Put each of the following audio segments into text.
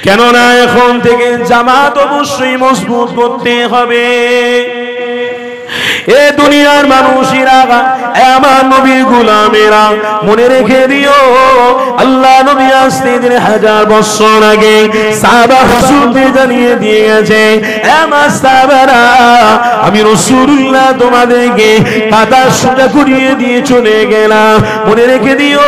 কেননা এখন থেকে জামাত অবশ্যই মজবুত করতে হবে। এ দুনিয়ার মানুষেরা, আমার নবীর গোলামেরা, মনে রেখে দিও আল্লাহ নবী আসতে 1000 বছর আগে সাহাবা হুজুরদের জানিয়ে দিয়ে গেছে, আমার সাহাবারা আমি রাসূলুল্লাহ তোমাদেরকে কাদা সোজা করিয়ে দিয়ে চলে গেলাম। মনে রেখে দিও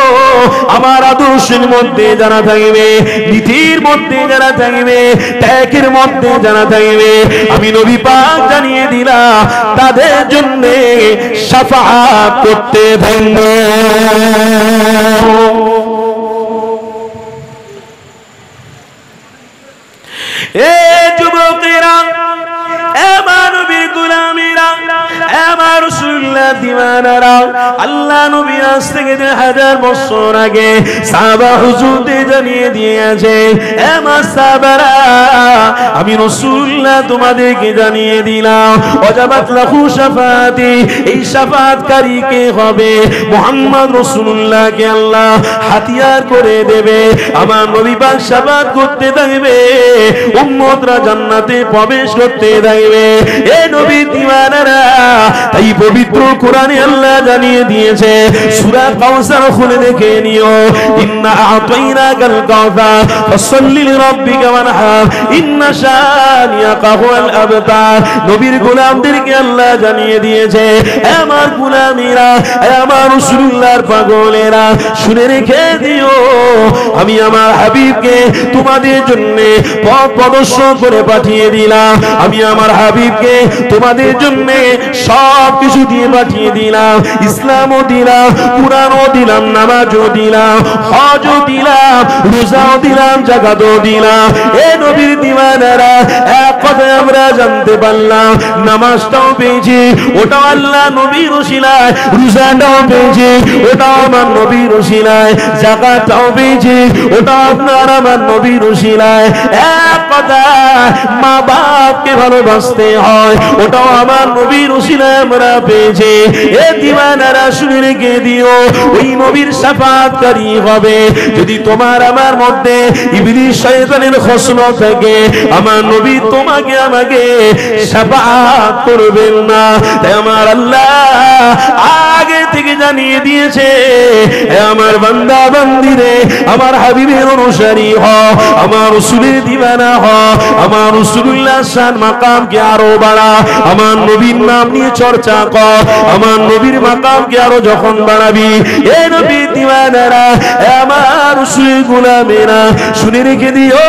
আমার আদর্শের মধ্যে যারা থাকবে, নীতির মধ্যে যারা থাকবে, ত্যাগের মধ্যে যারা থাকবে, আমি নবী পাক জানিয়ে দিলাম তাদের জন্য শাফাআত করতে থাকবে। এ যুবকেরা, আমার নবীর গোলামেরা, আমার রাসূলুল্লাহ দিওয়ানারা, আল্লাহ নবী আজ থেকে 1000 বছর আগে সাহাবা হুজুরদের জানিয়ে দিয়েছে, আমার সাহাবারা আমি রাসূলুল্লাহ তোমাদেরকে জানিয়ে দিলাম ওয়াজাবাত লাহু শাফাআতি, এই শাফাআতকারী কে হবে? মুহাম্মদ রাসূলুল্লাহকে আল্লাহ হাতিয়ার করে দেবে। আমার নবী পাক শাফাআত করতে থাকবে, উম্মতরা জান্নাতে প্রবেশ করতে থাকবে। এ নবী দিওয়ানারা, তাই পবিত্র কোরআনে আল্লাহ জানিয়ে দিয়েছে, সূরা কাউসার খুলে দেখে নিও, ইন্না আ'তাইনাকাল কাউসার ফাসাল্লি লিরাব্বিকা ওয়ানহার ইন্না শানিয়াকা হুয়াল আবতার। নবীর গোলামদেরকে আল্লাহ জানিয়ে দিয়েছে, আমার গোলামীরা, আমার রাসূলুল্লাহর পাগলেরা, শুনে রেখে দিও আমি আমার হাবিবকে তোমাদের জন্য পথ প্রদর্শন করে পাঠিয়ে দিলাম। আমি আমার হাবিবকে তোমাদের জন্য সব কিছু দিয়ে পাঠিয়ে দিলাম। ইসলামও দিলাম, কুরআনও দিলাম, নামাজও দিলাম, হজও দিলাম, রোজাও দিলাম, যাকাতও দিলাম। এ নবীর দিওয়ানারা, এক কথায় আমরা জানতে পারলাম নামাজটাও পেয়েছি, ওটাও আল্লাহ নবীর ওসিলায়, রোজাটাও পেয়েছি, ওটাও আমার নবীর ওসিলায়, যাকাতটাও পেয়েছি, ওটাও আপনার আমার নবীর ওসিলায়। এক কথা, মা বাপকে ভালোবাসতে হয়, ওটাও আমার নবীর ওসিলায় আমরা পেয়েছি। এ দিওয়ানারা, শুনে রেখে দিও ওই নবীর শাফাআতকারী হবে। যদি তোমার আমার মধ্যে ইবলিস শয়তানের খসলত থাকে, আমার নবী তোমাকে আমাকে শাফাআত করবেন না। তাই আমার আল্লাহ আগে থেকে জানিয়ে দিয়েছে, আমার বান্দা বান্দিরে, আমার হাবিবের অনুসারী হও, আমার রাসূলের দিওয়ানা হও, আমার রাসূলুল্লাহ শান মাকামকে আরো বাড়া, আমার নবীর নাম নিয়ে চর্চা কর, আমার নবীর মাকামকে আরো যখন বাড়াবি। এ নবীর দিওয়ানারা, আমার রাসূলের গোলামেরা, শুনে রেখে দিও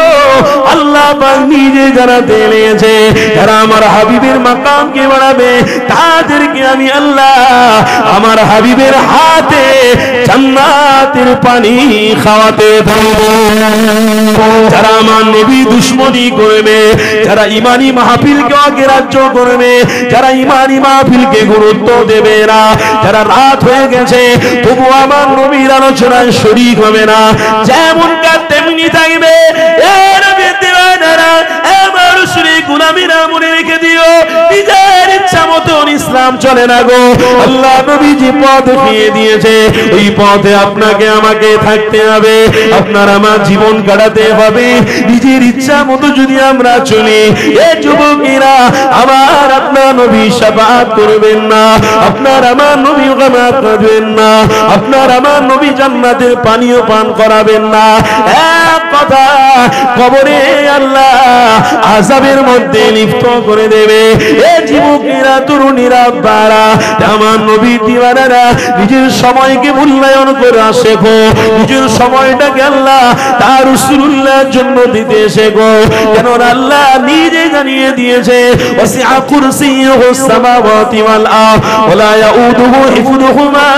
আল্লাহ পাক নিজে জানাতে লেগেছে, যারা আমার হাবিবের মাকামকে বাড়াবে তাদেরকে আমি আল্লাহ আমার হাবিবের হাতে জান্নাতের পানি খাওয়াতে থাকবো। যারা আমার নবী দুশমনী করবে, যারা ইমানি মাহফিলকে অগ্রাহ্য করবে, যারা ইমানি মাহফিলকে গুরুত্ব দেবে না, যারা রাত হয়ে গেছে তবু আমার নবীর আলোচনায় শরীক হবে না, যেমন কার তেমনি থাকবে। এ নবীর দিওয়ানারা, আমার রাসূলের গোলামীরা, মনে রেখে দিও নিজের ইচ্ছা মতন ইসলাম চলে না গো। আল্লাহ নবী যে পথ দেখিয়ে দিয়েছে, ওই পথে আপনাকে আমাকে থাকতে হবে, আপনার আমার জীবন কাটাতে হবে। নিজের ইচ্ছা মতো যদি আমরা চলি, এ যুবকেরা, আমার আপনার নবী শাফাআত করবেন না, আপনার আমার নবী গামাত করবেন না, আপনার আমার নবী জান্নাতের পানীয় পান করাবেন না। এক কথা, কবরে আল্লাহ আযাবের মধ্যে লিপ্ত করে দেবে। এ যুবকেরা, তরুণীরা, বারা, আমার নবী দিওয়ানারা, নিজের সময়কে মূল্যায়ন করে শেখো, নিজের সময়টাকে আল্লাহ তার রাসূলুল্লাহর জন্য দিতে শেখো। কেন আল্লাহ নিজে জানিয়ে দিয়েছে, ওয়াসিআ কুরসিয়ুহুস সামাওয়াতি ওয়াল আরদ ওয়া লা ইয়াউদুহু হিফযুহুমা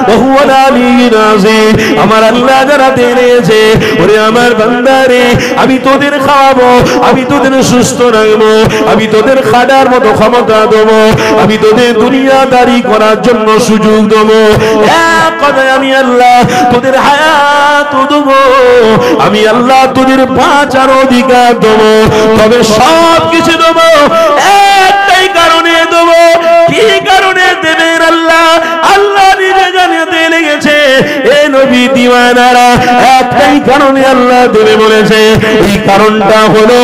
ওয়া হুয়াল আলিয়্যুল আযীম। আমার আল্লাহ জানাতে দিয়েছে, ওরে আমার বান্দারে, আমি তোদের খাওয়াবো, আমি তোদের সুস্থ রাখবো, আমি তোদের খাটার মতো ক্ষমতা দেবো, আমি তোদের দুনিয়াদারি করার জন্য সুযোগ দেবো। এক কথায় আমি আল্লাহ তোদের হায়াত দেবো, আমি আল্লাহ তোদের বাঁচার অধিকার দেবো। তবে সব কিছু দেবো একটাই কারণে দেবো। কি কারণে দেবেন আল্লাহ? আল্লাহ নিজে জানাতে লেগেছে, এ নবী দিওয়ানারা একটাই কারণে আল্লাহ দেবে বলেছে, এই কারণটা হলো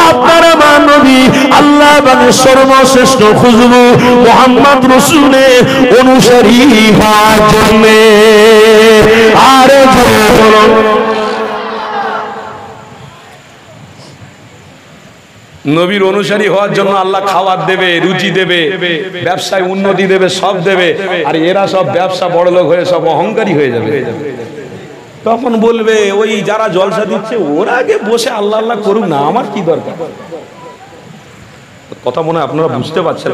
আপনার আমার নবী আল্লাহ পাকের সর্বশ্রেষ্ঠ খুশবু মুহাম্মদ রাসূলের অনুসারী হওয়ার জন্য। আর নবীর অনুসারী হওয়ার জন্য আল্লাহ খাবার দেবে, রুচি দেবে, ব্যবসায় উন্নতি দেবে, সব দেবে। আর এরা সব ব্যবসা বড়লোক হয়ে সব অহংকারী হয়ে যাবে। তখন বলবে ওই যারা জলসা দিচ্ছে ওরা আগে বসে আল্লাহ আল্লাহ করুক না, আমার কি দরকার। কথা মনে হয় আপনারা বুঝতে পারছেন।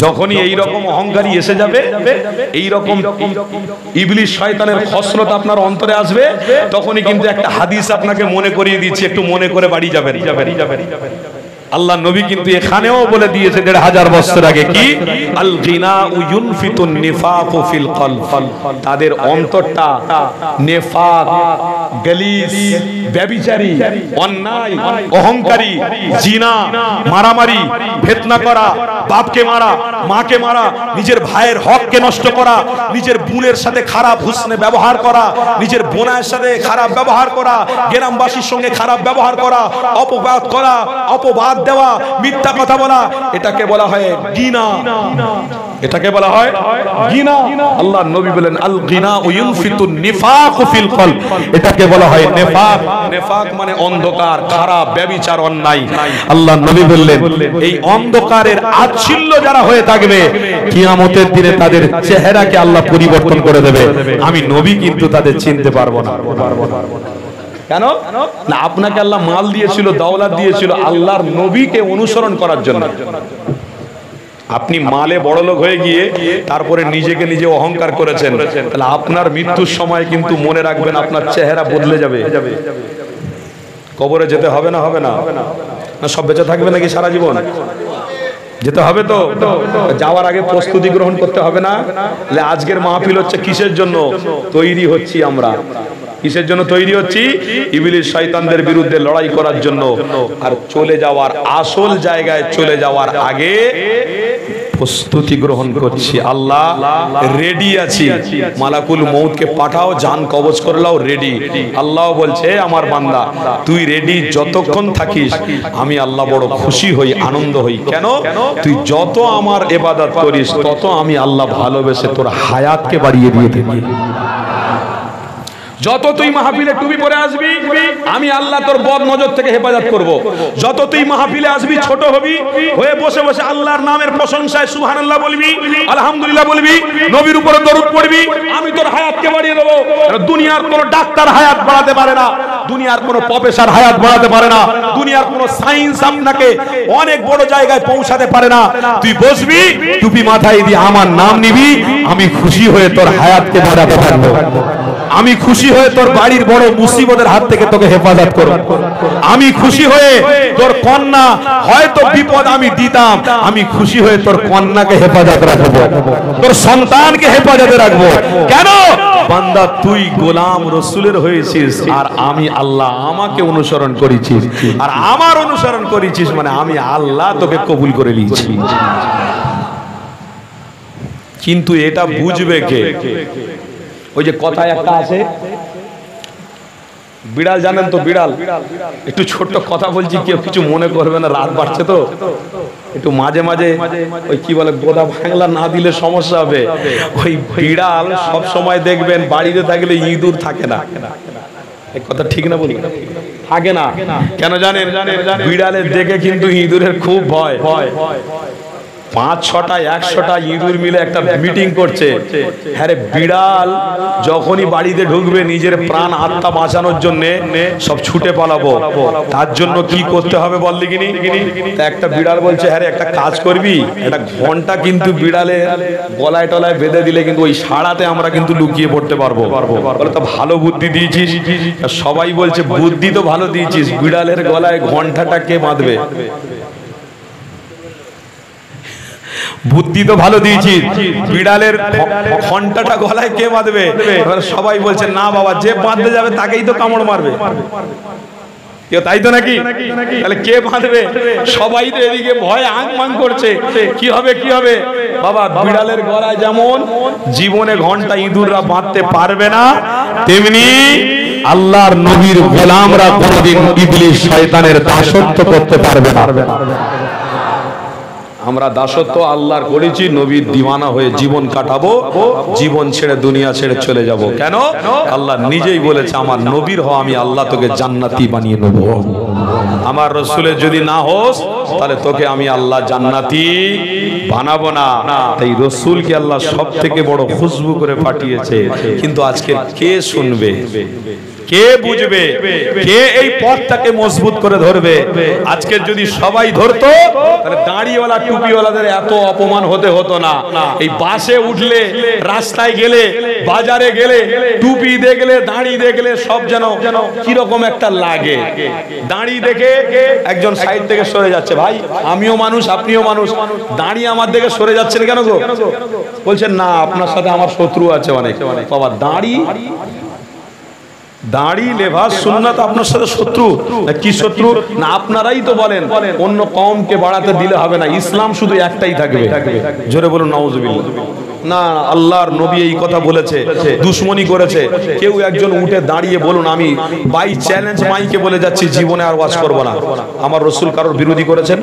যখনই এই রকম অহংকারী এসে যাবে, এই রকম ইবলিস শয়তানের খসরত আপনার অন্তরে আসবে, তখনই কিন্তু একটা হাদিস আপনাকে মনে করিয়ে দিচ্ছি, একটু মনে করে বাড়ি যাবেন। আল্লাহ নবী কিন্তু এখানেও বলে দিয়েছে ১৫০০ বছর আগে, কি আল গিনাউ ইউনফিতুন নিফাকু ফিল কলব, তাদের অন্তরটা নেফাক, গালিস, ব্যভিচারী, অন্যায়, অহংকারী, জিনা, মারামারি, ফিতনা করা, বাপকে মারা, মাকে মারা, নিজের ভাইয়ের হককে নষ্ট করা, নিজের বোনের সাথে খারাপ হুসনে ব্যবহার করা, নিজের বোনের সাথে খারাপ ব্যবহার করা, গ্রামবাসীর সঙ্গে খারাপ ব্যবহার করা, অপবাদ করা, অপবাদ দেওয়া, মিথ্যা কথা বলা, এটাকে বলা হয় গিনা। এটাকে বলা হয় গিনা। আল্লাহ নবী বলেন আল গিনা ইউনফিতুন নিফাকু ফিল কলব, এটাকে বলা হয় নেফাক। নেফাক মানে অন্ধকার, খারাপ, ব্যভিচার, অন্যায়। আল্লাহ নবী বললেন এই অন্ধকারের আচ্ছিল্য যারা হয়ে থাকবে কিয়ামতের দিনে তাদের চেহারাকে আল্লাহ পরিবর্তন করে দেবে। আমি নবী কিন্তু তাদের চিনতে পারবো না। কেন না? আপনাকে আল্লাহ মাল দিয়েছিল, দৌলত দিয়েছিল আল্লাহর নবীকে অনুসরণ করার জন্য। আপনি মালে বড়লোক হয়ে গিয়ে তারপরে নিজেকে নিজে অহংকার করেছেন, তাহলে আপনার মৃত্যুর সময় কিন্তু মনে রাখবেন আপনার চেহারা বদলে যাবে। কবরে যেতে হবে না? হবে না? না সব বেঁচে থাকবে নাকি সারা জীবন? যেতে হবে তো। যাওয়ার আগে প্রস্তুতি গ্রহণ করতে হবে না? আজকের মাহফিল হচ্ছে কিসের জন্য তৈরি হচ্ছি আমরা? কিসের জন্য তৈরি হচ্ছি? ইবলিস শয়তানদের বিরুদ্ধে লড়াই করার জন্য। আর চলে যাওয়ার আসল জায়গায় চলে যাওয়ার আগে প্রস্তুতি গ্রহণ করছি। আল্লাহ রেডি আছি, মালাকুল মউতকে পাঠাও, জান কবজ করলাও, রেডি। আল্লাহ বলছে আমার বান্দা তুই রেডি যতক্ষণ থাকিস আমি আল্লাহ বড় খুশি হই, আনন্দ হই। কেন? তুই যত আমার ইবাদত করিস তত আমি আল্লাহ ভালোবেসে তোর হায়াতকে বাড়িয়ে দিয়ে থাকি। যত তুই মাহফিলে টুপি পরে আসবি আমি আল্লাহ তোর বদ নজর থেকে হেফাজত করব। যত তুই মাহফিলে আসবি ছোট হবি, হয়ে বসে বসে আল্লাহর নামের প্রশংসায় সুবহানাল্লাহ বলবি, আলহামদুলিল্লাহ বলবি, নবীর উপরে দরুদ পড়বি, আমি তোর হায়াতকে বাড়িয়ে দেব। দুনিয়ার কোনো ডাক্তার হায়াত বাড়াতে পারে না, দুনিয়ার কোনো প্রফেসর হায়াত বাড়াতে পারে না, দুনিয়ার কোনো সায়েন্স আপনাকে অনেক বড় জায়গায় পৌঁছাতে পারে না। তুই বসবি, টুপি মাথায় দিয়ে আমার নাম নিবি, আমি খুশি হয়ে তোর হায়াতকে বাড়াতে পারবো। আমি খুশি হয়ে তোর বাড়ির বড় মুসিবতের হাত থেকে তোকে হেফাজত করব। আমি খুশি হয়ে তোর কন্যা হয়তো বিপদ আমি দিতাম, আমি খুশি হয়ে তোর কন্যাকে হেফাজত রাখবো, তোর সন্তানকে হেফাজতে রাখবো। কেন? বান্দা তুই গোলাম রাসূলের হয়েছিস আর আমি আল্লাহ আমাকে অনুসরণ করেছিস, আর আমার অনুসরণ করেছিস মানে আমি আল্লাহ তোকে কবুল করে নিয়েছি। কিন্তু এটা বুঝবে কে? ওই যে কথায় একটা আছে, বিড়াল জানেন তো, বিড়াল, একটু ছোট্ট কথা বলছি, কেউ কিছু মনে করবে না, রাত বাড়ছে তো, একটু মাঝে মাঝে ওই কি বলে গোদা বাংলা না দিলে সমস্যা হবে। ওই বিড়াল সব সময় দেখবেন বাড়িতে থাকলে ইঁদুর থাকে না, এই কথা ঠিক না বলি? থাকে না কেন জানেন? বিড়ালের দেখে কিন্তু ইঁদুরের খুব ভয়। ৫-৬টা ১০০টা ইঁদুর মিলে একটা মিটিং করছে। হ্যাঁ রে, বিড়াল যখনই বাড়িতে ঢুকবে নিজের প্রাণ আত্মা বাঁচানোর জন্য সব ছুটে পালাবো। তার জন্য কি করতে হবে বল দেখিনি? একটা বিড়াল বলছে হ্যাঁ রে একটা কাজ করবি, একটা ঘন্টা কিন্তু বিড়ালের গলায় টলায় বেঁধে দিলে কিন্তু ওই সাড়াতে আমরা কিন্তু লুকিয়ে পড়তে পারবো। বলে তো ভালো বুদ্ধি দিয়েছিস। সবাই বলছে বুদ্ধি তো ভালো দিয়েছিস, বিড়ালের গলায় ঘন্টাটা কে বাঁধবে? বুদ্ধি তো ভালো দিয়েছিস, বিড়ালের ঘন্টাটা গলায় কে বাঁধবে? সবাই বলছে না বাবা, যে বাঁধতে যাবে তাকেই তো কামড় মারবে। তাই তো নাকি? তাহলে কে বাঁধবে? সবাই তো এদিকে ভয় আং করছে, কি হবে কি হবে। বাবা, বিড়ালের গলায় যেমন জীবনে ঘন্টা ইঁদুররা বাঁধতে পারবে না, তেমনি আল্লাহর নবীর গোলামরা কোনদিন ইবলিস শয়তানের দাসত্ব করতে পারবে না। আমরা দাসত্ব আল্লাহর করেছি, নবীর দিওয়ানা হয়ে জীবন কাটাবো, জীবন ছেড়ে দুনিয়া ছেড়ে চলে যাব। কেন? আল্লাহ নিজেই বলেছে, আমার নবীর হও, আমি আল্লাহ তোকে জান্নাতি বানিয়ে নেব। আমার রসুলের যদি না হোস, তাহলে তোকে আমি আল্লাহ জান্নাতি বানাবো না। তাই রসুলকে আল্লাহ সব থেকে বড় খুশবু করে পাঠিয়েছে। কিন্তু আজকে কে শুনবে, কে বুঝবে, কে এই পথটাকে মজবুত করে ধরবে? আজকে যদি সবাই ধরতো, তাহলে দাড়িওয়ালা টুপিওয়ালাদের এত অপমান হতে হতো না। এই বাসে উঠলে, রাস্তায় গেলে, বাজারে গেলে, টুপি দেখলে, দাড়ি দেখলে সব যেন কিরকম একটা লাগে। দাড়ি দেখে একজন সাইড থেকে সরে যাচ্ছে, ভাই আমিও মানুষ আপনিও মানুষ, দাড়ি আমার দিকে সরে যাচ্ছেন কেন গো? বলছেন না, আপনার সাথে আমার শত্রু আছে অনেক। বাবা, দাড়ি লেভাস সুন্নাত আপনার সাথে শত্রু না? কি শত্রু না? আপনারাই তো বলেন অন্য কওমকে বাড়াতে দিলে হবে না, ইসলাম শুধু একটাই থাকবে। জোরে বলুন নাউজুবিল্লাহ। না, আল্লাহর নবী এই কথা বলেছে, দুশ্মনী করেছে। কেউ একজন উঠে দাঁড়িয়ে বলুন, আমি বাই চ্যালেঞ্জ মাইকে বলে যাচ্ছি, জীবনে আর ওয়াজ করব না। আমার রসুল কারোর বিরোধী করেছেন?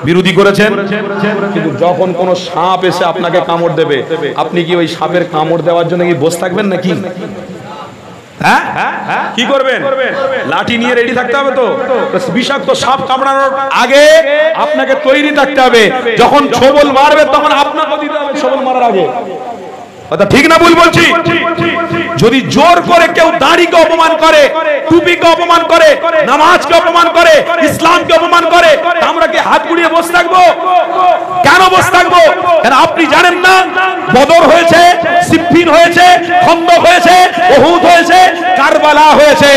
বিরোধী করেছেন। কিন্তু যখন কোনো সাপ এসে আপনাকে কামড় দেবে, আপনি কি ওই সাপের কামড় দেওয়ার জন্য কি বসে থাকবেন নাকি? হ্যাঁ, কি করবেন? লাঠি নিয়ে রেডি থাকতে হবে তো। বিষাক্ত সাপ কামড়ানোর আগে আপনাকে তৈরি থাকতে হবে। যখন ছোবল মারবে তখন আপনাকে দিতে হবে ছোবল মারার আগে। কথা ঠিক না ভুল বলছি? যদি জোর করে কেউ দাড়িকে অপমান করে, টুপিকে অপমান করে, নামাজকে অপমান করে, ইসলামকে অপমান করে, আমরা কি হাত গুড়িয়ে বসে থাকবো? কেন বসে থাকবো? কারণ আপনি জানেন না, বদর হয়েছে, সিফফিন হয়েছে, খন্দক হয়েছে, উহুদ হয়েছে, কারবালা হয়েছে।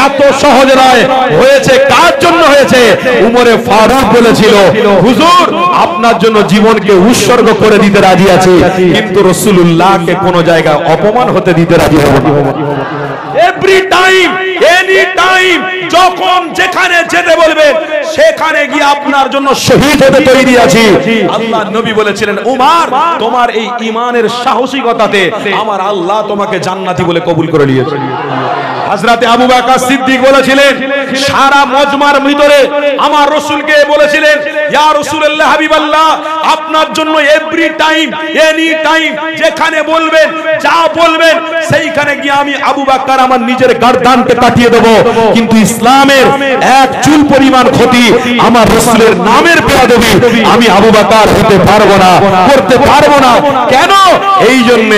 এত সহজ নয়। হয়েছে কার জন্য হয়েছে? উমরে ফারুক বলেছিল, হুজুর আপনার জন্য জীবনকে উৎসর্গ করে দিতে রাজি আছি, কিন্তু রাসূলুল্লাহকে কোন জায়গায় অপমান হতে দিতে রাজি হব না। এভরি টাইম, এনি টাইম, যখন যেখানে যেতে বলবেন সেখানে গিয়ে আপনার জন্য শহীদ হতে তৈরি আছি। আল্লাহর নবী বলেছিলেন, উমর তোমার এই ঈমানের সাহসিকতাতে আমার আল্লাহ তোমাকে জান্নাতি বলে কবুল করে নিয়েছে। হযরতে আবু বকর সিদ্দিক বলেছিলেন, সারা মজমার ভিতরে আমার রাসূলকে বলেছিলেন, ইয়া রাসূলুল্লাহ হাবিবাল্লাহ, আপনার জন্য এভরি টাইম, এনি টাইম, যেখানে বলবেন, যা বলবেন সেইখানে গিয়ে আমি আবু বকর আমার নিজের গর্দানকে কাটিয়ে দেব, কিন্তু ইসলামের এক চুল পরিমাণ ক্ষতি আমার রাসূলের নামের বেয়াদবি আমি আবু বকর হতে পারবো না, করতে পারবো না। কেন? এই জন্য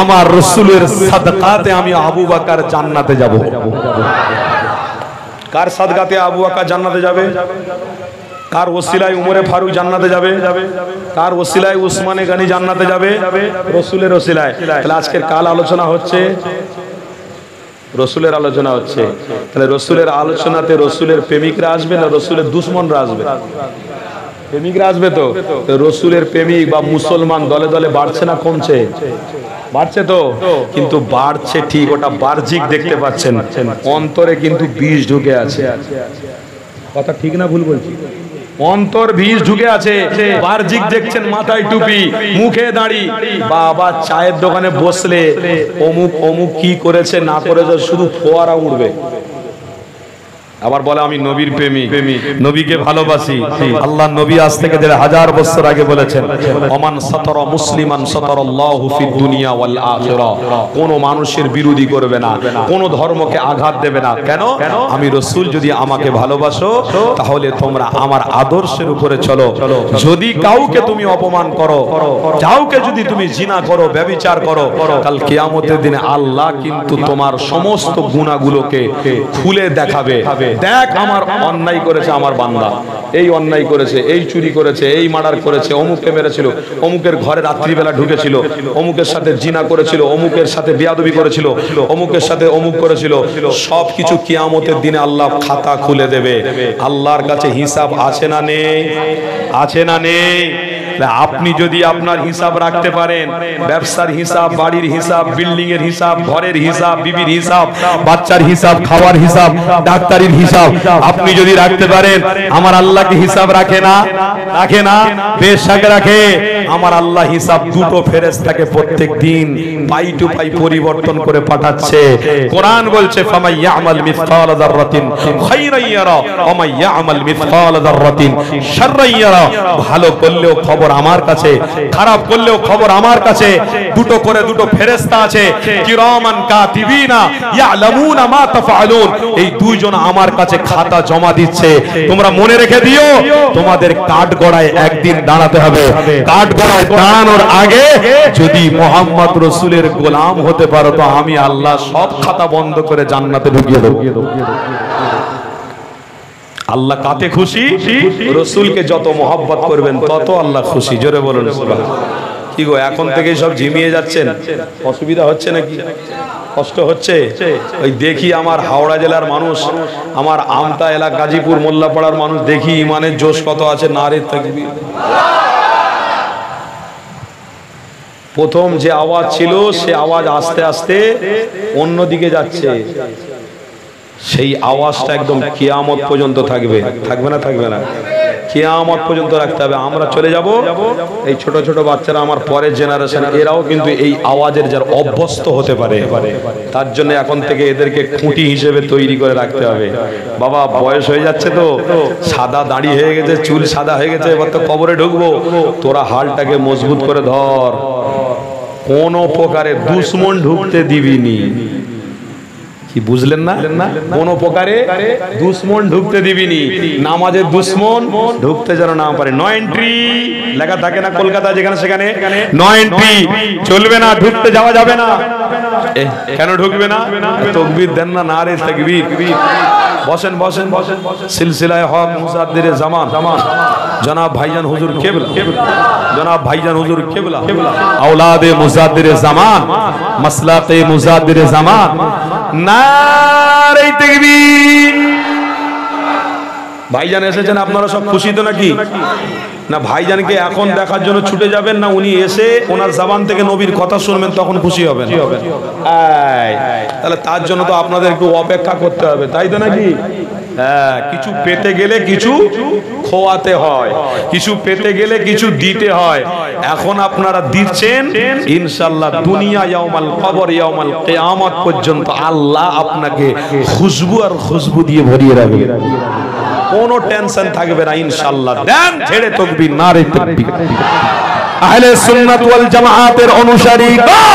আমার রাসূলের সাদকাতে আমি আবু বকর জান্নাতে যাব। কার সাদকাতে আবু বকর জান্নাতে যাবে? কার ওসিলায় উমরে ফারুক জান্নাতে যাবে? কার ওসিলায় উসমানে গনি জান্নাতে যাবে? রাসূলের ওসিলায়। তাহলে আজকের কাল আলোচনা হচ্ছে রসুলের আলোচনা হচ্ছে। তাহলে রসুলের আলোচনাতে রসুলের প্রেমিকরা আসবে না রসুলের দুশ্মনরা আসবে? প্রেমিকরা আসবে তো। রসুলের প্রেমিক বা মুসলমান দলে দলে বাড়ছে না কমছে? বাড়ছে তো। কিন্তু বাড়ছে ঠিক, ওটা বাহ্যিক দেখতে পাচ্ছেন, অন্তরে কিন্তু বীজ ঢুকে আছে। কথা ঠিক না ভুল বলছি? অন্তর বীজ ঢুকে আছে। বাহ্যিক দেখছেন মাথায় টুপি, মুখে দাড়ি, বাবা চায়ের দোকানে বসলে অমুক অমুক কি করেছে না করেছে শুধু ফোয়ারা উঠবে। আবার বলে আমি নবীর প্রেমিক, নবীকে ভালোবাসি। আল্লাহ নবী আজ থেকে 1000 বছর আগে বলেছেন, ওমান সাতারা মুসলিমান সাতারাল্লাহু ফিদ দুনিয়া ওয়াল আখিরা। কোন মানুষের বিরোধী করবে না, কোন ধর্মকে আঘাত দেবে না। কেন? আমি রাসূল যদি আমাকে ভালোবাসো তাহলে তোমরা আমার আদর্শের উপরে চলো। যদি কাউকে তুমি অপমান করো, কাউকে যদি তুমি জিনা করো, ব্যভিচার করো, কাল কিয়ামতের দিনে আল্লাহ কিন্তু তোমার সমস্ত গুনাহগুলোকে খুলে দেখাবে। দেখ আমার অন্যায় করেছে আমার বান্দা, এই অন্যায় করেছে, এই চুরি করেছে, এই মার্ডার করেছে, অমুককে মেরেছিল, অমুকের ঘরে রাত্রিবেলা ঢুকেছিল, অমুকের সাথে জিনা করেছিল, অমুকের সাথে বেয়াদবি করেছিল, অমুকের সাথে অমুক করেছিল। সবকিছু কিয়ামতের দিনে আল্লাহ খাতা খুলে দেবে। আল্লাহর কাছে হিসাব আছে না নেই? আছে না নেই? আপনি যদি আপনার হিসাব রাখতে পারেন, ব্যবসার হিসাব, বাড়ির হিসাব, বিল্ডিং এর হিসাব, ঘরের হিসাব, বিবির হিসাব, বাচ্চার হিসাব, খাওয়ার হিসাব, ডাক্তারির হিসাব আপনি যদি রাখতে পারেন, আমার আল্লাহ কি হিসাব রাখে না? রাখে না? বেশক রাখে। আমার আল্লাহ হিসাব দুটো ফেরেশতাকে প্রত্যেক দিন পাই টু পাই পরিবর্তন করে পাঠাচ্ছে। কোরআন বলছে ফামাই ইয়ামাল মিসকাল যাররাতিন খায়রান ইয়ারা ওয়া মাই ইয়ামাল মিসকাল যাররাতিন শাররান ইয়ারা। ভালো করলেও খবর আমার কাছে, খারাপ করলেও খবর আমার কাছে। দুটো করে দুটো ফেরেশতা আছে, কিরামান কাতিবিনা ইয়ালামুনা মা তাফআলুন। এই দুইজন আমার কাছে খাতা জমা দিচ্ছে। তোমরা মনে রেখে দিও, তোমাদের কাঠগড়ায় একদিন দাঁড়াতে হবে। কাঠগড়ায় দাঁড়ানোর আগে যদি মুহাম্মদ রাসূলের গোলাম হতে পারো তো আমি আল্লাহ সব খাতা বন্ধ করে জান্নাতে ঢুকিয়ে দেব। আল্লাহ কাতে খুশি? রাসূলকে যত মহব্বত করবেন তত আল্লাহ খুশি। জোরে বলুন সুবহানাল্লাহ। কি গো, এখন থেকে সব ঝিমিয়ে যাচ্ছেন? অসুবিধা হচ্ছে নাকি? কষ্ট হচ্ছে? ওই দেখি আমার হাওড়া জেলার মানুষ, আমার আমতা এলাকা গাজীপুর মোল্লাপাড়ার মানুষ, দেখি ইমানের জোশ কত আছে। নারে তাকবীর। প্রথম যে আওয়াজ ছিল সে আওয়াজ আস্তে আস্তে অন্যদিকে যাচ্ছে। সেই আওয়াজটা একদম কিয়ামত পর্যন্ত থাকবে। থাকবে না? থাকবে না? কিয়ামত পর্যন্ত রাখতে হবে। আমরা চলে যাব, এই ছোট ছোট বাচ্চারা আমার পরের জেনারেশন, এরাও কিন্তু এই আওয়াজের যার অভ্যস্ত হতে পারে। তার জন্য এখন থেকে এদেরকে খুঁটি হিসেবে তৈরি করে রাখতে হবে। বাবা বয়স হয়ে যাচ্ছে তো, সাদা দাড়ি হয়ে গেছে, চুল সাদা হয়ে গেছে, এবার তো কবরে ঢুকবো। তোরা হালটাকে মজবুত করে ধর, কোন প্রকারে দুশ্মন ঢুকতে দিবিনি। কি বুঝলেন না? কোন প্রকারে দুশ্মন ঢুকতে দিবিনি। নামাজের দুশ্মন ঢুকতে যেন না পারে। নো এন্ট্রি লেখা থাকে না কলকাতা যেখানে সেখানে, নো এন্ট্রি চলবে না, ঢুকতে যাওয়া যাবে না। কেন ঢুকবে না? তাকবীর দেন না? নারে তাকবীর। বসেন বসেন বসেন। সিলসিলায়ে হক মুজাদ্দিরে জামান জনাব ভাইজান হুজুর কেবলা, জনাব ভাইজান হুজুর কেবলা, আওলাদে মুজাদ্দিরে জামান, মাসলাকে মুজাদ্দিরে জামান। নারে তাকবীর। ভাইজান এসেছেন, আপনারা সব খুশি তো নাকি? না ভাইজানকে এখন দেখার জন্য ছুটে যাবেন, না উনি এসে ওনার জবান থেকে নবীর কথা শুনবেন তখন খুশি হবেন? তাহলে তার জন্য তো আপনাদের একটু অপেক্ষা করতে হবে, তাই তো নাকি? হ্যাঁ, কিছু পেতে গেলে কিছু খোয়াতে হয়, কিছু পেতে গেলে কিছু দিতে হয়। এখন আপনারা দিচ্ছেন, ইনশাআল্লাহ দুনিয়া ইয়াউমাল কবর ইয়াউমাল কিয়ামত পর্যন্ত আল্লাহ আপনাকে খুশবু আর খুশবু দিয়ে ভরিয়ে রাখবে। কোনো টেনশন থাকবে না ইনশাআল্লাহ। দেন ছেড়ে তাকবীর, নারে তাকবীর। আহলে সুন্নাত ওয়াল জামাআতের অনুসারী গো,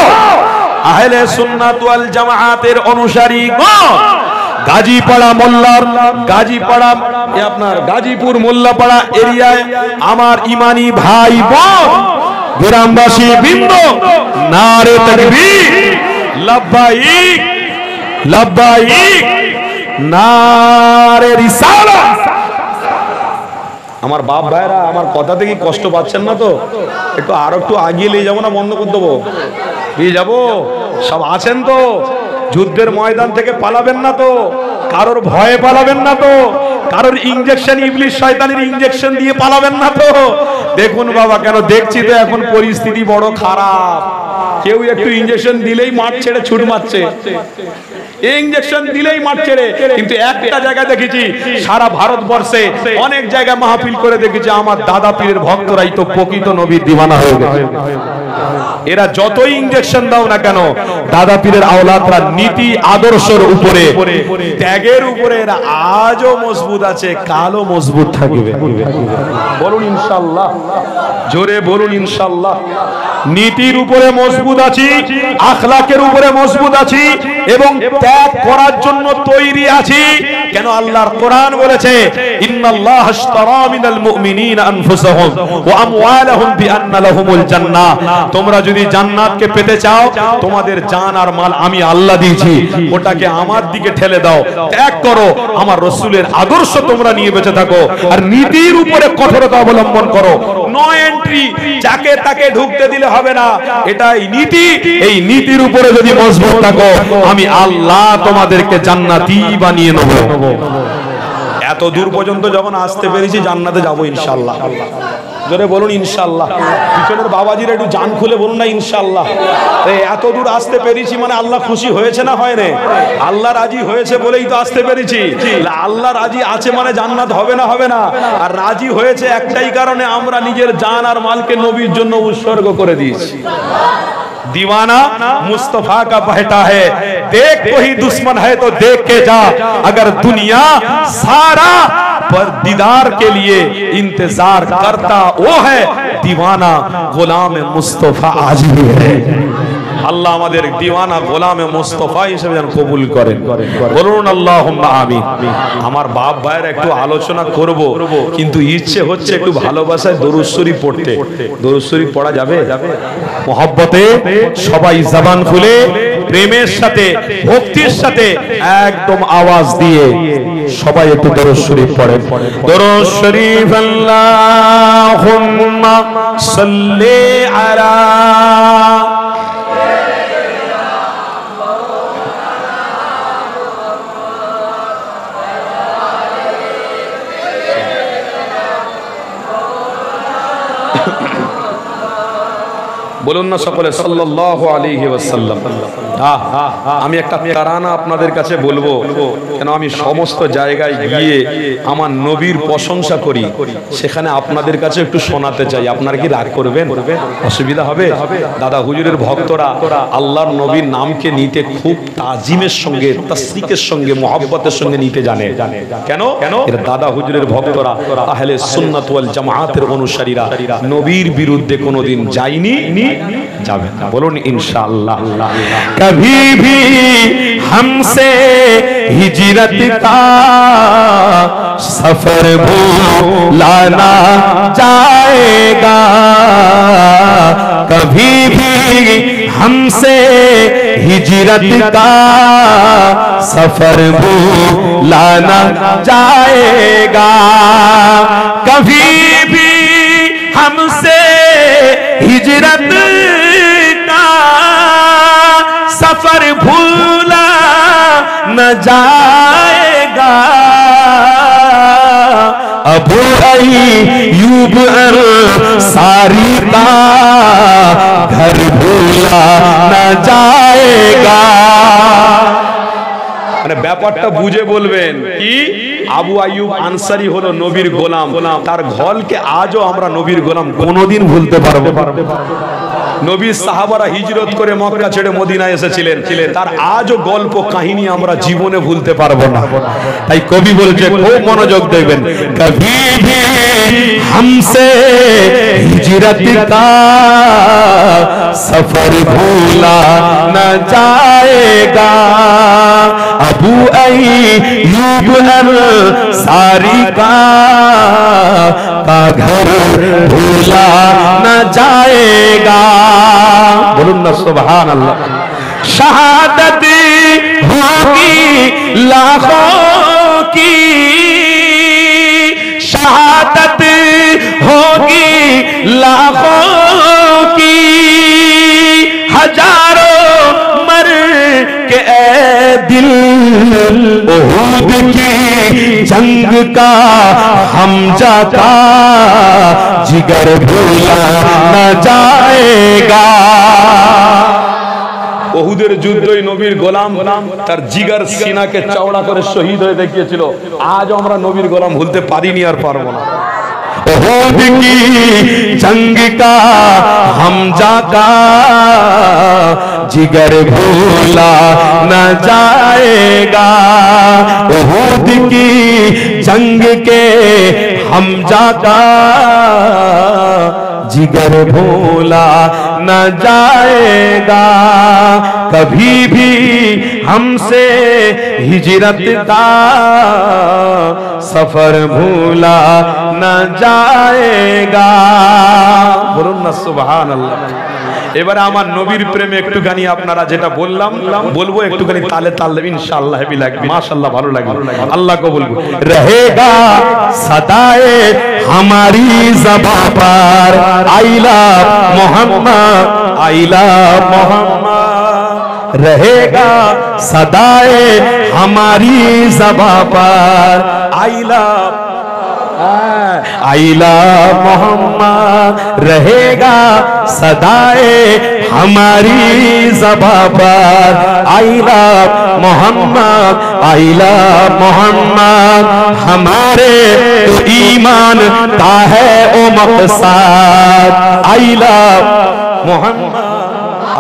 আহলে সুন্নাত ওয়াল জামাআতের অনুসারী গো, গাজীপাড়া মোল্লার, গাজীপাড়া আপনার গাজীপুর মোল্লাপাড়া এরিয়ায় আমার ইমানি ভাই বোন গ্রামবাসী বৃন্দ, নারে তাকবীর, লাব্বাইক লাব্বাইক, নারে রিসালাত। আমার বাপ ভাইরা আমার কথা থেকে কষ্ট পাচ্ছেন না তো? একটু আর একটু আগিয়ে নিয়ে যাবো না বন্ধ করে দেবো? নিয়ে যাবো? সব আছেন তো? যুদ্ধের ময়দান থেকে পালাবেন না তো? কারোর ভয়ে পালাবেন না তো? কারোর ইনজেকশন, ইবলিশ শয়তানের ইনজেকশন দিয়ে পালাবেন না তো? দেখুন বাবা, কেন দেখছি তো এখন পরিস্থিতি বড় খারাপ। কেউ একটু ইনজেকশন দিলেই মাঠ ছেড়ে ছুট মারছে, ইনজেকশন দিলেই মাঠ ছেড়ে। কিন্তু একটা জায়গায় দেখেছি সারা ভারতবর্ষে অনেক জায়গায় মাহফিল করে দেখেছি আমার দাদা পীরের ভক্তরাই তো প্রকৃত নবীর দিওয়ানা হয়ে গেছে। এরা যতই ইনজেকশন দাও না কেন, দাদা পীরের আওলাদরা নীতি আদর্শের উপরে, ত্যাগের উপরে এরা আজও মজবুত আছে, কালও মজবুত থাকবে। বলুন ইনশাআল্লাহ, জোরে বলুন ইনশাআল্লাহ। নীতির উপরে মজবুত আছি, আখলাকের উপরে মজবুত আছি এবং ত্যাগ করার জন্য তৈরি আছি। কেন? আল্লাহর কোরআন বলেছে ইন্নাল্লাহা আশতারা মিনাল মুমিনিনা আনফুসাহুম ওয়া আমওয়ালাহুম বিআন্না লাহুমুল জান্নাহ। তোমরা যদি জান্নাতকে পেতে চাও, তোমাদের জান আর মাল আমি আল্লাহ দিয়েছি, ওটাকে আমার দিকে ঠেলে দাও, ত্যাগ করো, আমার রাসূলের আদর্শ তোমরা নিয়ে বেঁচে থাকো, আর নীতির উপরে কঠোরতা অবলম্বন করো। নো এন্ট্রি, যাকে তাকে ঢুকতে দিলে হবে না, এটাই নীতি। এই নীতির উপরে যদি মজবুত থাকো, আমি আল্লাহ তোমাদেরকে জান্নাতি বানিয়ে নেব। এত দূর পর্যন্ত যখন আসতে পেরেছি জান্নাতে যাবো ইনশাআল্লাহ। জোরে বলুন ইনশাআল্লাহ। পিছনের বাবাজির একটু জান খুলে বলুন না ইনশাআল্লাহ। এত দূর আসতে পেরেছি মানে আল্লাহ খুশি হয়েছে না হয় না? আল্লাহ রাজি হয়েছে বলেই তো আসতে পেরেছি। আল্লাহ রাজি আছে মানে জান্নাত হবে না হবে না? আর রাজি হয়েছে একটাই কারণে, আমরা নিজের জান আর মালকে নবীর জন্য উৎসর্গ করে দিয়েছি। दीवाना मुस्तफा का बेटा है, देख कोई दुश्मन है तो देख के जा, अगर दुनिया सारा पर दीदार के लिए इंतजार करता वो है दीवाना गुलाम मुस्तफा आज भी है। আল্লাহ আমাদের দিওয়ানা গোলামে মুস্তাফা হিসেবে যেন কবুল করেন, বলুন আল্লাহুম্মা আমিন। আমার বাপ ভাইয়ের একটু আলোচনা করব, কিন্তু ইচ্ছে হচ্ছে একটু ভালোবাসায় দরুদ শরীফ পড়তে। দরুদ শরীফ পড়া যাবে? মহব্বতে সবাই জবান খুলে প্রেমের সাথে ভক্তির সাথে একদম আওয়াজ দিয়ে সবাই একটু দরুদ শরীফ পড়েন। দরুদ শরীফ আল্লাহুম্মা সাল্লি আলা বলুন না সকলে সাল্লাল্লাহু আলাইহি ওয়াসাল্লাম। আমি একটা তারানা আপনাদের কাছে বলবো, কেন আমি সমস্ত জায়গায় গিয়ে আমার নবীর প্রশংসা করি, সেখানে আপনাদের কাছে একটু শোনাতে চাই। আপনারা কি রাগ করবেন? অসুবিধা হবে? দাদা হুজুরের ভক্তরা আল্লাহর নবীর নামকে নিতে খুব তাজিমের সঙ্গে, তাসদিকের সঙ্গে, মুহাব্বতের সঙ্গে নিতে জানে। কেন? এরা দাদা হুজুরের ভক্তরা আহলে সুন্নাত ওয়াল জামাআতের অনুসারীরা নবীর বিরুদ্ধে কোনোদিন যায়নি, যাবে না। বলুন ইনশাআল্লাহ। कभी भी हमसे हिजरत का सफर भूला ना जाएगा, कभी भी हमसे हिजरत का सफर भूला ना जाएगा, कभी भी हमसे हिजरत का सफर भूला न जाएगा, अबू अय्यूब अंसारी का घर भूला न जाएगा। মানে ব্যাপারটা বুঝে বলবেন কি? আবু আইয়ুব আনসারী হলো নবীর গোলাম, তার ঘরকে আজও আমরা নবীর গোলাম কোনোদিন ভুলতে পারবো না। নবীর সাহাবারা হিজরত করে মক্কা ছেড়ে মদিনায় এসেছিলেন, তার আজও গল্প কাহিনী আমরা জীবনে ভুলতে পারবো না। তাই কবি বলছে, খুব মনোযোগ দেখবেন, কবি ভি हमसे हिजरत का सफर भूला न जाएगा, अबू अय्यूब अंसारी का घर भूला न जाएगा। बोलूं ना सुभान अल्लाह। शहादत होगी लाखों की, शहादत होगी लाखों की, हजारों मर के ए दिल उहद की जंग का हमजा का जिगर भूला न जाएगा। ওহুদের যুদ্ধই নবীর গোলাম তার জিগার সিনাকে চওড়া করে শহীদ হয়ে দেখিয়েছিল। আজ আমরা নবীর গোলাম ভুলতে পারিনি আর পারবো না। ओहुद की जंग का हमजा का जिगर भूला न जाएगा, ओहुद की जंग के हमजा का जिगर भूला न जाएगा, कभी भी हमसे हिजरत का सफर भूला न जाएगा। बोलুন না সুবহানাল্লাহ। এবারে আমার নবীর প্রেমে একটুখানি আপনারা যেটা বললাম বলবো, একটুখানি তালে তাল দেবেন ইনশাআল্লাহ। হেভি লাগবে, মাশাআল্লাহ, ভালো লাগবে। আল্লাহ কবুল করুন। रहेगा सदाए हमारी ज़बां पर I love Mohammad, I love Mohammad, रहेगा सदाए हमारी ज़बां पर। आई लव मोहम्मद रहेगा सदाए हमारी ज़बां पर। I love Mohammad, I love Mohammad, हमारे तो ईमान का है ओ मकसद। I love Mohammad,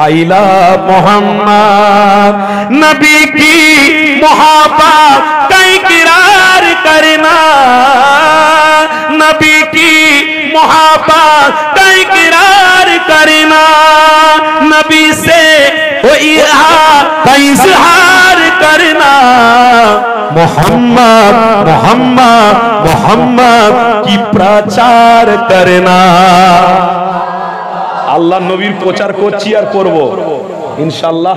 I love Mohammad, नबी की मोहब्बत का इकरार करना, नबी की मोहब्बत का इकरार करना, नबी से वो इज़हार करना। मोहम्मद मोहम्मद मोहम्मद की प्रचार करना। আল্লাহ নবীর প্রচার করছি আর করব ইনশাআল্লাহ।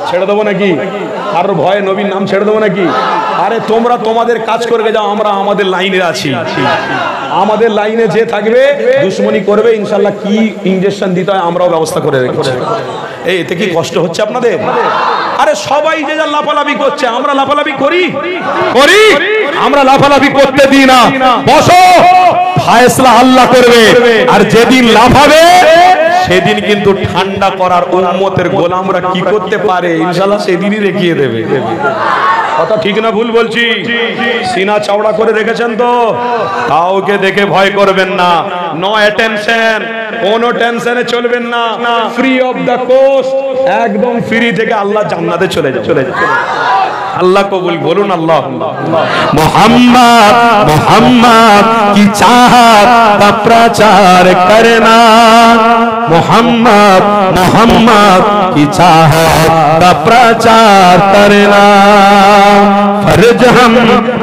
ছেড়ে দেবো নাকি? আর ভয়ে নবীর নাম ছেড়ে দেবো নাকি? আরে তোমরা তোমাদের কাজ করে যাও, আমরা আমাদের লাইনে আছি। আমাদের লাইনে যে থাকবে দুশ্মনী করবে ইনশাআল্লাহ। কি ইনজেকশন দিতে হয় আমরাও ব্যবস্থা করে রেখেছি। এই এতে কি কষ্ট হচ্ছে আপনাদের? আরে সবাই যে যা লাফালাফি করছে, আমরা লাফালাফি করি করি আমরা লাফালাফি করতে দিই না। বসো, ফায়সালা আল্লাহ করবে। আর যেদিন লাফাবে সেদিন কিন্তু ঠান্ডা করার উম্মতের গোলামরা কি করতে পারে ইনশাআল্লাহ সেদিনই দেখিয়ে দেবে। কথা ঠিক না ভুল বলছি? সিনা চওড়া করে রেখেছেন তো, কাউকে দেখে ভয় করবেন না। নো অ্যাটেনশন, কোনো টেনশনে চলবেন না। ফ্রি অফ দ্য কোস্ট, একদম ফ্রি থেকে আল্লাহ জান্নাতে চলে যায়। अल्लाह कबूल बोलून अल्लाह। मोहम्मद मोहम्मद की चाहत का प्रचार करना, मोहम्मद मोहम्मद की चाहत का प्रचार करना। फर्ज हम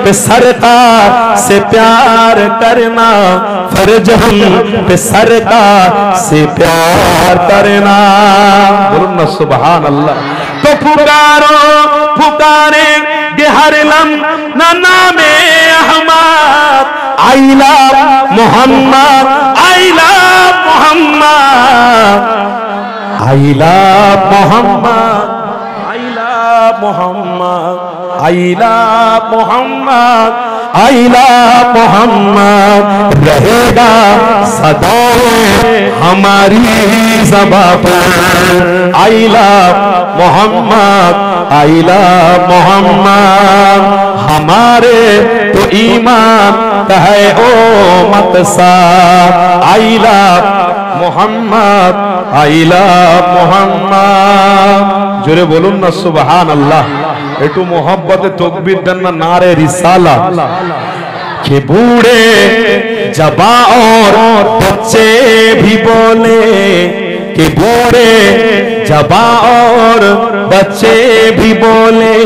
पे सरकार से प्यार करना, फर्ज हम पे सरकार से प्यार करना। बोलून ना सुभान अल्लाह। तो पुकारो पुकारे हर लम्हा नामे Ahmad. I love Mohammad, I love Mohammad, I love Mohammad, I love Mohammad, I love Mohammad, I love Mohammad रहेगा सदा हमारी ज़बां पर। I love Mohammad, I love Mohammad, हमारे तो ईमान है ओ मकसद। I love Mohammad, I love Mohammad. जोरे बोलून ना सुभान अल्लाह। একটু मोहब्बत तकबीर देन ना, नारे रिसाला। के बूढ़े जबा और बच्चे भी बोले, के बूढ़े जबा और बच्चे भी बोले,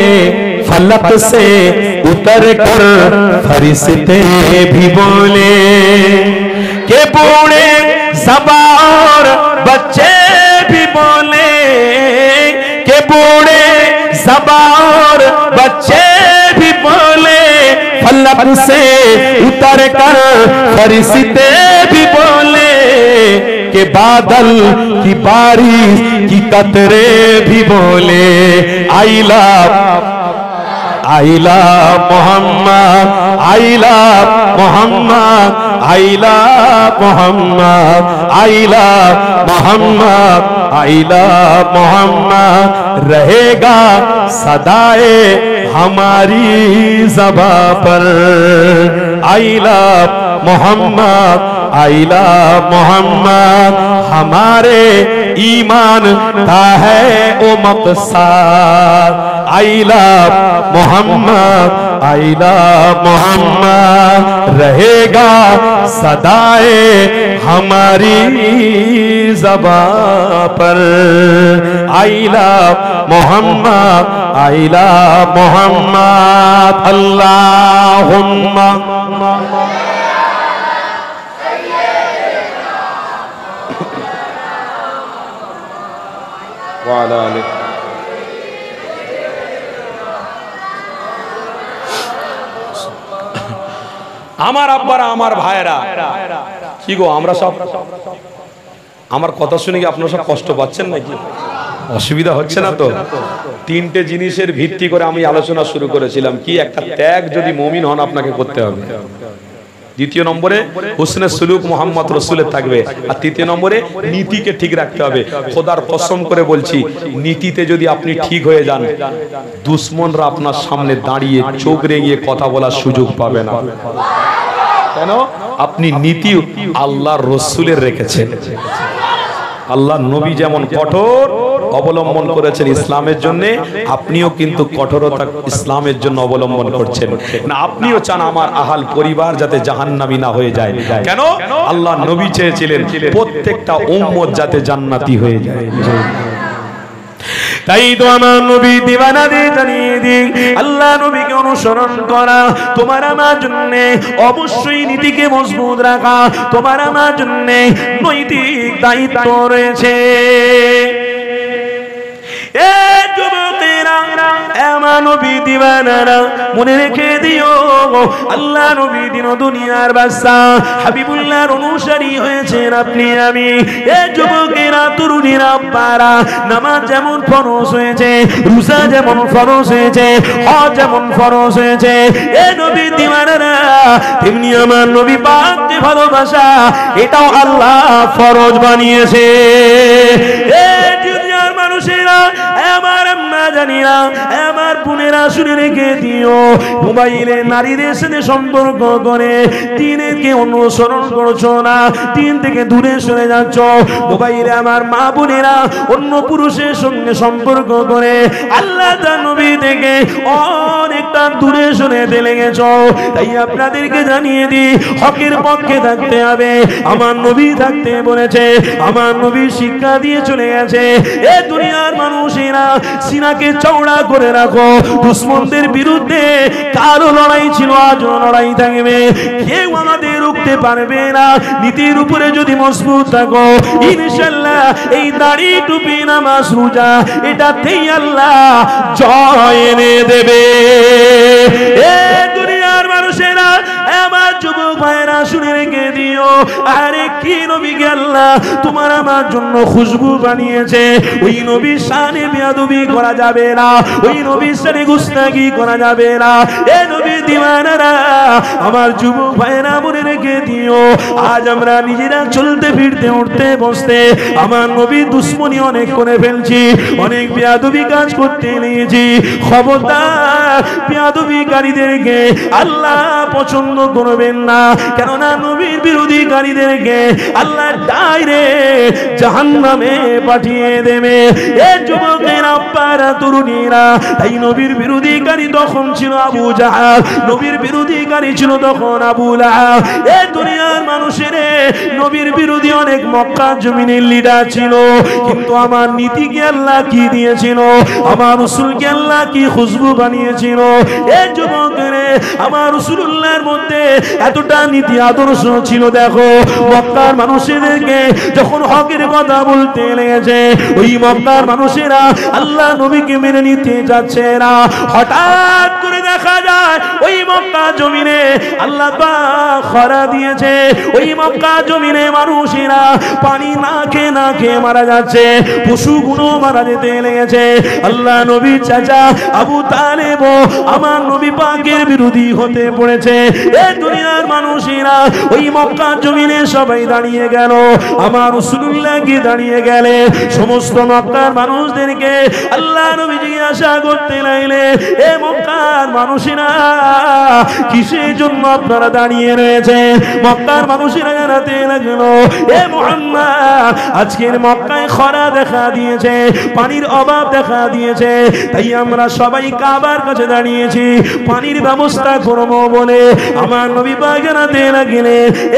फलक से उतर कर फरिश्ते भी बोले। के बूढ़े जबा और बच्चे भी बोले, के बूढ़े जबा और बच्चे भी बोले, फलक से उतर कर फरिश्ते भी बोले। के बादल की बारिश की कतरे भी बोले। I love Mohammad, I love Mohammad, I love Mohammad, I love Mohammad, I love Mohammad रहेगा सदाए हमारी ज़बां पर। I love Mohammad, I love Mohammad, हमारे ईमान का है ओ मकसद। I love Mohammad, I love Mohammad रहेगा सदाए हमारी ज़बां पर। I love Mohammad, I love Mohammad. अल्लाहुम्मा वाला आले। আমার আব্বারা, আমার ভাইরা, কি গো আমরা সব আমার কথা শুনে কি আপনারা সব কষ্ট পাচ্ছেন নাকি? অসুবিধা হচ্ছে না তো? তিনটে জিনিসের ভিত্তি করে আমি আলোচনা শুরু করেছিলাম। কি? একটা ত্যাগ যদি মুমিন হন আপনাকে করতে হবে, দ্বিতীয় নম্বরে হুসনে সুলুক মোহাম্মদ রসুলের থাকবে, আর তৃতীয় নম্বরে নীতিকে ঠিক রাখতে হবে। খোদার কসম করে বলছি, নীতিতে যদি আপনি ঠিক হয়ে যান, দুশ্মনরা আপনার সামনে দাঁড়িয়ে চোখ রেঙিয়ে কথা বলার সুযোগ পাবে না। কেন? আপনি নীতি আল্লাহর রসুলের রেখেছেন। আল্লাহ নবী যেমন কঠোর অবলম্বন করেছেন ইসলামের জন্য, আপনিও কিন্তু কঠোরতা ইসলামের জন্য অবলম্বন করছেন না। আপনিও চান আমার আহাল পরিবার যাতে জাহান্নামী না হয়ে যায়। কেন? আল্লাহ নবী চেয়েছিলেন প্রত্যেকটা উম্মত যাতে জান্নাতি হয়ে যায়। তাই তো আমার নবী দিওয়ানাদের জানিয়ে দিই, আল্লাহ নবীকে অনুসরণ করা তোমার আমার জন্য অবশ্যই নীতিকে মজবুত রাখা তোমার আমার জন্য নৈতিক দায়িত্ব রয়েছে। এ যুবকেরা, আমার নবী দিওয়ানারা, মনে রেখে দিও, আল্লাহ নবী দিন দুনিয়ার বাদশা হাবিবুল্লাহর অনুসারী হয়েছেন আপনি আমি। এ যুবকেরা, তরুণীরা, আব্বারা, নামাজ যেমন ফরজ হয়েছে, রোজা যেমন ফরজ হয়েছে, হজ যেমন ফরজ হয়েছে, এ নবী দিওয়ানারা, তেমনি আমার নবী পাককে ভালোবাসা এটাও আল্লাহ ফরজ বানিয়েছে। এ দুনিয়ার মানুষেরা, আমার আম্মা জানিরা, আমার বোনেরা, শুনে রেখে দিও, মোবাইলে নারীদের সাথে সম্পর্ক করে দিনকে অনুসরণ করছো না, দিন থেকে দূরে সরে যাচ্ছ। মোবাইলে আমার মা বোনেরা অন্য পুরুষের সঙ্গে সম্পর্ক করে আল্লাহ তার নবী থেকে অনেকটা দূরে সরে চলে গেছো। তাই আপনাদেরকে জানিয়ে দিই, হকের পক্ষে থাকতে হবে। আমার নবী থাকতে বলেছে, আমার নবী শিক্ষা দিয়ে চলে গেছে। এ দুনিয়ার মানুষেরা, সিনাকে চওড়া করে রাখো। দুশ্মনদের বিরুদ্ধে কারো লড়াই ছিল, আজও লড়াই থাকবে, কেউ আমাদের রুখতে পারবে না। নীতির উপরে যদি মজবুত থাকো, ইনশাআল্লাহ এই দাড়ি, টুপি, নামাজ, রোজা এটাতেই আল্লাহ জয় এনে দেবে। এ দুনিয়ার মানুষেরা, আমার যুবক ভাইরা, শুনে রেখে দিও, আরে কি নবীকে আল্লাহ তোমার আমার জন্য খুশবু বানিয়েছে। ওই নবীর শানে বেয়াদবি করা যাবে না, ওই নবীর শানে গুস্তাখি করা যাবে না। এ নবী দিওয়ানারা, আমার যুবক ভাইরা, মনে রেখে দিও, আজ আমরা নিজেরা চলতে ফিরতে উঠতে বসতে আমার নবীর দুশ্মনী অনেক করে ফেলছি, অনেক বেয়াদবি কাজ করতে নিয়েছি। খবরদার, বেয়াদবিকারীদেরকে আল্লাহ পছন্দ করবেন না, কেননা নবীর বিরোধীকারীদেরকে আল্লাহ ডাইরেক্ট জাহান্নামে পাঠিয়ে দেবে। এ যুবকেরা, আব্বারা, তরুণীরা, তাই নবীর বিরোধীকারী তখন ছিল আবু জাহাল, নবীর বিরোধীকারী ছিল তখন আবু লাহাব। এ দুনিয়ার মানুষের, নবীর বিরোধী অনেক মক্কা জমিনের লিডার ছিল, কিন্তু আমার নীতিকে আল্লাহ কি দিয়েছিল, আমার রাসূলকে আল্লাহ কি খুশবু বানিয়েছিল। এ যুবকেরা, আমার রাসূলুল্লাহর মধ্যে এতটা নীতি আদর্শ ছিল। দেখো, মক্কার মানুষদেরকে যখন হকের কথা বলতে লেগেছে, ওই মক্কার মানুষেরা আল্লাহ নবীকে মেনে নিতে যাচ্ছে না। হঠাৎ করে দেখা যায় ওই মক্কা জমিনে আল্লাহ পাক খরা দিয়েছে, ওই মক্কা জমিনে মানুষেরা পানি না খেয়ে মারা যাচ্ছে, পশুগুলো মারা যেতে লেগেছে। আল্লাহ নবীর চাচা আবু তালেব আমার নবী পাকের বিরোধী হতে পড়েছে। এ দুনিয়ার মানুষেরা, ওই মক্কা জমিনে সবাই দাঁড়িয়ে গেল, আমার রাসূলুল্লাহ কি দাঁড়িয়ে গেলে। সমস্ত মক্কার মানুষদেরকে আল্লাহ নবী জিজ্ঞাসা করতে লাগলেন, এ মক্কার মানুষেরা, কিসের জন্য আপনারা দাঁড়িয়ে রয়েছে? মক্কার মানুষেরা জানাতে লাগলো, এ মুহাম্মদ, আজকের মক্কায় খরা দেখা দিয়েছে, পানির অভাব দেখা দিয়েছে, তাই আমরা সবাই কাবার কাছে দাঁড়িয়েছি, পানির ব্যবস্থা করবো বলে। আমার নবী পাক জানাতে লাগলেন,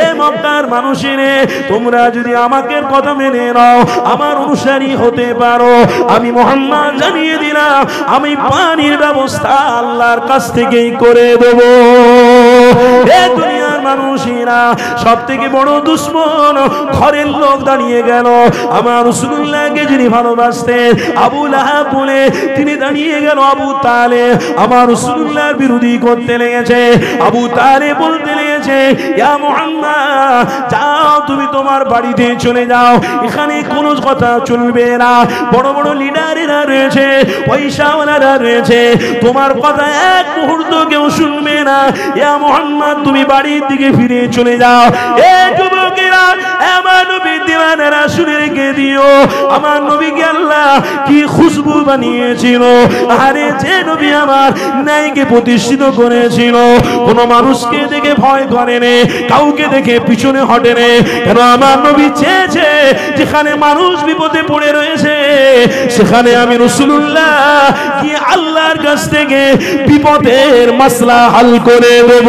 এ মক্কার মানুষেরা, তোমরা যদি আমাকে কথা মেনে নাও, আমার অনুসারী হতে পারো, আমি মুহাম্মদ জানিয়ে দিলাম, আমি পানির ব্যবস্থা আল্লাহর কাছ থেকেই করে দেব। এ দুনিয়ার মানুষেরা, সব থেকে বড় দুশ্মন ঘরের লোক দাঁড়িয়ে গেল। আমার রাসূলুল্লাহকে যিনি ভালোবাসতেন, আবু লাহাব বলে তিনি দাঁড়িয়ে গেল। আবু তালেব আমার রাসূলুল্লাহর বিরোধী করতে লেগেছে। আবু তালেব বলতে লেগেছে, দিয়েছে, ইয়া মুহাম্মদ যাও তুমি তোমার বাড়িতে চলে যাও, এখানে কোনো কথা চলবে না। বড় বড় লিডারেরা রয়েছে, পয়সাওয়ালারা রয়েছে, তোমার কথা এক মুহূর্ত কেউ শুনবে না। ইয়া মুহাম্মদ তুমি বাড়ির দিকে ফিরে চলে যাও। এ যুবকেরা, আমার নবীর দিওয়ানারা শুনে রেখে দিও, আমার নবীকে আল্লাহ কি খুশবু বানিয়েছিল। আরে যে নবী আমার ন্যায়কে প্রতিষ্ঠিত করেছিল, কোন মানুষকে দেখে ভয় করেনি, কাউকে দেখে পিছনে হটেনি। কেন? আমার নবী চেয়েছে যেখানে মানুষ বিপদে পড়ে রয়েছে সেখানে আমি রাসূলুল্লাহ কি আল্লাহর কাছ থেকে বিপদের মাসলা হাল করে দেব।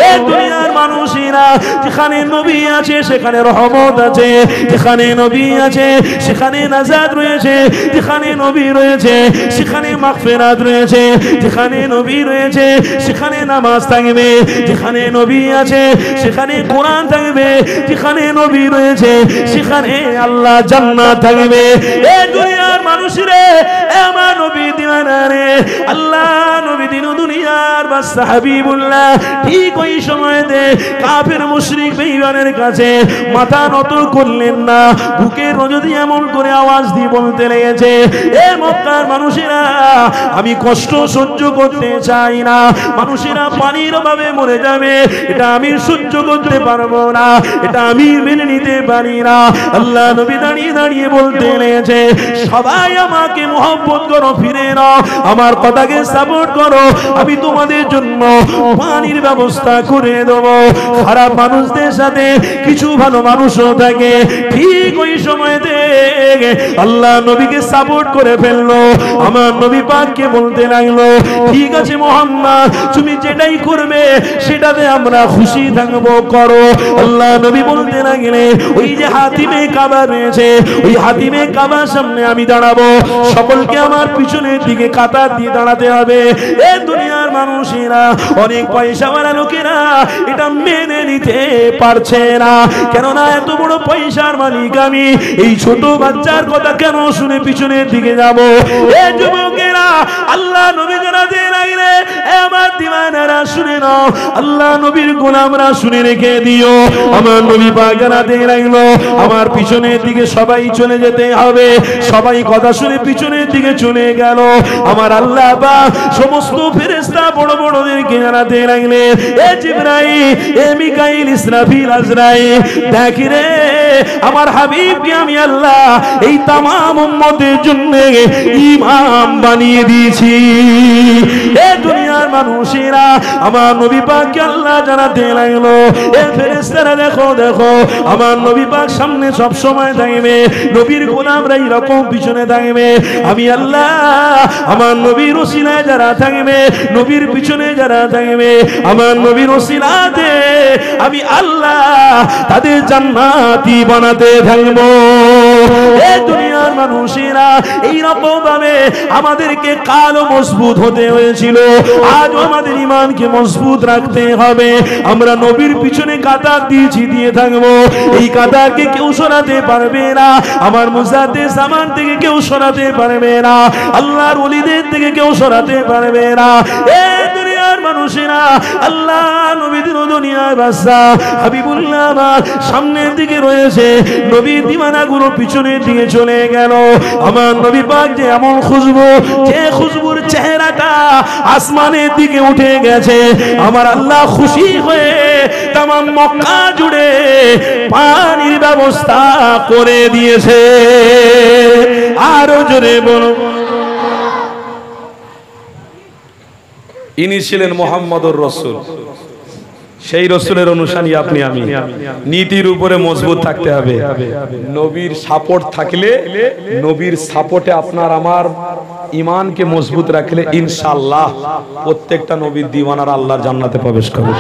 এই দুনিয়ার মানুষেরা যেখানে নবী আছে সেখানে রহমত আছে, যেখানে নবী আছে সেখানে নাজাত রয়েছে, যেখানে নবী রয়েছে সেখানে মাগফিরাত রয়েছে, যেখানে নবী রয়েছে সেখানে নামাজ থাকবে, যেখানে নবী আছে সেখানে কোরআন থাকবে, যেখানে নবী রয়েছে সেখানে আল্লাহ জান্নাত থাকবে। এই দুনিয়ার মানুষরে, আমার নবী দিওয়ানা রে, আল্লাহ নবী দিন দুনিয়ার বাদশা হাবিবুল্লাহ ঠিক ওই সময়তে কাফের মুশরিক বেঈমানের কাছে মাথা নত করলেন না, বুকের রজদি এমন করে আওয়াজ দিয়ে বলতে লেগেছে, এ মক্কার মানুষেরা আমি কষ্ট সহ্য করতে চাই না, মানুষেরা পানির অভাবে মরে যাবে, এটা আমি সহ্য করতে পারবো না, এটা আমি মেনে নিতে পারি না। আল্লাহ নবী দাঁড়িয়ে দাঁড়িয়ে বলতে লেগেছে, সবাই আমাকে মহব্বত করো, ফিরে নাও, আমার কথাকে সাপোর্ট করো, আমি তোমাদের জন্য পানির ব্যবস্থা করে দেবো। খারাপ মানুষদের সাথে কিছু ভালো মানুষও থাকে। ঠিক ওই সময়তে আল্লাহ নবীকে সাপোর্ট করে ফেললো। আমার নবী পাককে বলতে লাগলো, ঠিক আছে মুহাম্মদ, তুমি যেটাই করবে সেটাতে আমরা খুশি থাকবো, করো। আল্লাহ নবী বলতে লাগলে, ওই যে হাতিমে কাবা রয়েছে, ওই হাতিমে কাবার সামনে আমি দাঁড়াবো, সকলকে আমার পিছনের দিকে কাতার দিয়ে দাঁড়াতে হবে। এ দুনিয়ার মানুষেরা, অনেক পয়সাওয়ালা লোকেরা এটা মেনে নিতে পারছে না। কেননা এত বড় পয়সার মালিক আমি, এই ছোট বাচ্চার কথা কেন শুনে পিছনের দিকে যাব? এ যুবকেরা, আল্লাহ নবী জানাতে লাগলে, আমার দিওয়ানারা শুনে নাও, আল্লাহ নবীর গোলামরা শুনে রেখে দিও, আমার নবী পাক জানাতে লাগলো, আমার পিছনের দিকে সবাই চলে যেতে হবে। সবাই কথা শুনে পিছনের দিকে চলে গেল। আমার আল্লাহ পাক সমস্ত ফেরেশতা বড় বড়দেরকে জানাতে লাগলেন, এ জিবরাইল, এ মিকাইল, ইসরাফিল, আজরাইল, দেখ রে আমার হাবিবকে আমি আল্লাহ এই তামাম উম্মতের জন্য ইমাম বানিয়ে দিয়েছি। এ দুনিয়ার মানুষেরা, আমার নবী পাককে আল্লাহ জানাতে লাগলো, এ ফেরেশতারা দেখো দেখো, আমার নবী পাক সামনে সব সময় থাকবে, নবীর গোলামরা এরকম পিছনে থাকবে। আমি আল্লাহ আমার নবীর ওসিলায় যারা থাকবে, নবীর পিছনে যারা থাকবে, আমার নবীর ওসিলাতে আমি আল্লাহ তাদের জান্নাতি বানাতে থাকবো। এই দুনিয়ার মানুষেরা এইরকম ভাবে আমাদেরকে কালো মজবুত হতে হয়েছিল, আজ আমাদের ইমানকে মজবুত রাখতে হবে। আমরা নবীর পিছনে কাতার দিয়েছি, দিয়ে থাকবো। এই কাতারকে কেউ সরাতে পারবে না, আমার মুজাদ্দিদ জামান থেকে কেউ সরাতে পারবে না, আল্লাহর ওলিদের থেকে কেউ সরাতে পারবে না। এই দুনিয়ার মানুষেরা, আল্লাহ নবীদের দুনিয়ার বাদশা হাবিবুল্লাহ আমার সামনের দিকে রয়েছে, নবীর দিওয়ানাগুলো পিছনের দিকে চলে গেল। আমার নবী পাক যে এমন খুশবু, যে খুশবুর চেহারাটা আসমানের দিকে উঠে গেছে, আমার আল্লাহ খুশি হয়ে তামাম মক্কা জুড়ে পানির ব্যবস্থা করে দিয়েছে। আরো জোরে বলো। ইনি ছিলেন মুহাম্মদুর রাসূল। সেই রসুলের অনুসারী আপনি আমি। নীতির উপরে মজবুত থাকতে হবে। নবীর সাপোর্ট থাকলে, নবীর সাপোর্টে আপনার আমার ইমানকে মজবুত রাখলে ইনশাআল্লাহ প্রত্যেকটা নবীর দিওয়ানারা আল্লাহর জান্নাতে প্রবেশ করবে।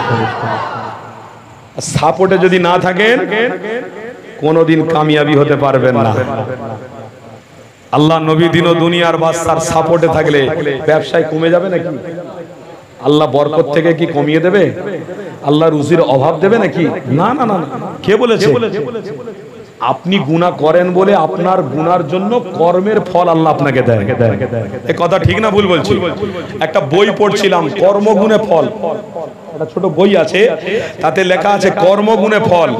সাপোর্টে যদি না থাকেন কোনোদিন কামিয়াবি হতে পারবেন না। আল্লাহ নবী দিন ও দুনিয়ার বাদশার সাপোর্টে থাকলে ব্যবসায় কমে যাবে নাকি? আল্লাহ বরকত থেকে কি কমিয়ে দেবে? আল্লাহ রুজির অভাব দেবে নাকি? না না না। কে বলেছে? আপনি গুনাহ করেন বলে আপনার গুনার জন্য কর্মের ফল আল্লাহ আপনাকে দেয়। এই কথা ঠিক না ভুল বলছি? একটা বই পড়ছিলাম, কর্মগুণে ফল। একটা ছোট বই আছে, তাতে লেখা আছে কর্মগুণে ফল,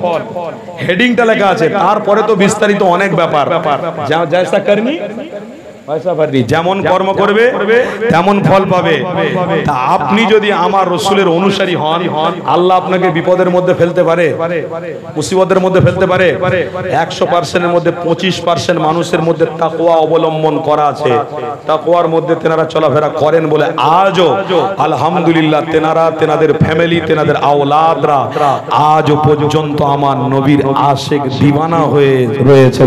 হেডিংটা লেখা আছে, তারপরে তো বিস্তারিত অনেক ব্যাপার। জয়সা করনি যেমন কর্ম করবে তেমন ফল পাবে। তা আপনি যদি আমার রসুলের অনুসারী হন, আল্লাহ আপনাকে বিপদের মধ্যে ফেলতে পারে, মুসিবতের মধ্যে ফেলতে পারে। 100%-এর মধ্যে 25% মানুষের মধ্যে তাকওয়া অবলম্বন করা আছে, তাকওয়ার মধ্যে তেনারা চলাফেরা করেন বলে আজও আলহামদুলিল্লাহ তেনারা, তেনাদের ফ্যামিলি, তেনাদের আওলাদরা আজও পর্যন্ত আমার নবীর আশিক দিওয়ানা হয়ে রয়েছে।